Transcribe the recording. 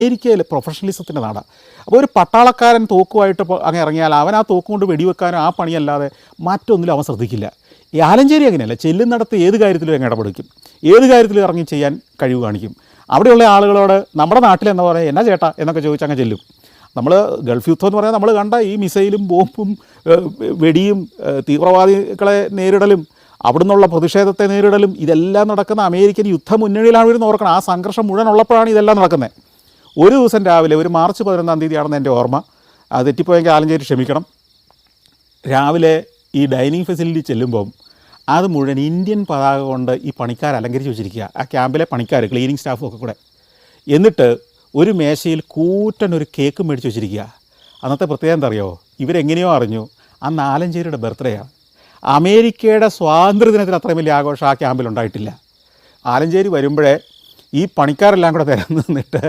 അമേരിക്കയിൽ പ്രൊഫഷണലിസത്തിൻ്റെ നാടാണ്. അപ്പോൾ ഒരു പട്ടാളക്കാരൻ തോക്കുമായിട്ട് അങ്ങ് ഇറങ്ങിയാൽ അവൻ ആ തോക്കും കൊണ്ട് വെടിവെക്കാനോ ആ പണിയല്ലാതെ മറ്റൊന്നിലും അവൻ ശ്രദ്ധിക്കില്ല. ഈ ആലഞ്ചേരി അങ്ങനെയല്ല, ചെല്ലുന്നിടത്ത് ഏത് കാര്യത്തിലും അങ്ങ് ഇടപെടുക്കും, ഏത് കാര്യത്തിലും ഇറങ്ങി ചെയ്യാൻ കഴിവ് കാണിക്കും. അവിടെയുള്ള ആളുകളോട് നമ്മുടെ നാട്ടിലെന്ന് പറയാൻ എന്നാ ചേട്ടാ എന്നൊക്കെ ചോദിച്ചാൽ അങ്ങ് ചെല്ലും. നമ്മൾ ഗൾഫ് യുദ്ധം എന്ന് പറഞ്ഞാൽ നമ്മൾ കണ്ട ഈ മിസൈലും ബോംബും വെടിയും തീവ്രവാദികളെ നേരിടലും അവിടെ നിന്നുള്ള പ്രതിഷേധത്തെ നേരിടലും ഇതെല്ലാം നടക്കുന്ന അമേരിക്കൻ യുദ്ധമുന്നണിയിലാണ് ഇവർ ഓർക്കണം. ആ സംഘർഷം മുഴുവൻ ഉള്ളപ്പോഴാണ് ഇതെല്ലാം നടക്കുന്നത്. ഒരു ദിവസം രാവിലെ ഒരു മാർച്ച് 11-ാം തീയതിയാണെന്ന് എൻ്റെ ഓർമ്മ, അത് തെറ്റിപ്പോയെങ്കിൽ ആലഞ്ചേരി ക്ഷമിക്കണം. രാവിലെ ഈ ഡൈനിങ് ഫെസിലിറ്റി ചെല്ലുമ്പം അത് മുഴുവൻ ഇന്ത്യൻ പതാക കൊണ്ട് ഈ പണിക്കാർ അലങ്കരിച്ച് വെച്ചിരിക്കുക, ആ ക്യാമ്പിലെ പണിക്കാർ, ക്ലീനിങ് സ്റ്റാഫും ഒക്കെ കൂടെ. എന്നിട്ട് ഒരു മേശയിൽ കൂറ്റനൊരു കേക്ക് മേടിച്ച് വെച്ചിരിക്കുക. അന്നത്തെ പ്രത്യേകത എന്താ അറിയോ? ഇവരെങ്ങനെയോ അറിഞ്ഞു അന്ന് ആലഞ്ചേരിയുടെ ബർത്ത്ഡേയാണ്. അമേരിക്കയുടെ സ്വാതന്ത്ര്യദിനത്തിൽ അത്രയും വലിയ ആഘോഷം ആ ക്യാമ്പിലുണ്ടായിട്ടില്ല. ആലഞ്ചേരി വരുമ്പോഴേ ഈ പണിക്കാരെല്ലാം കൂടെ നിന്നിട്ട്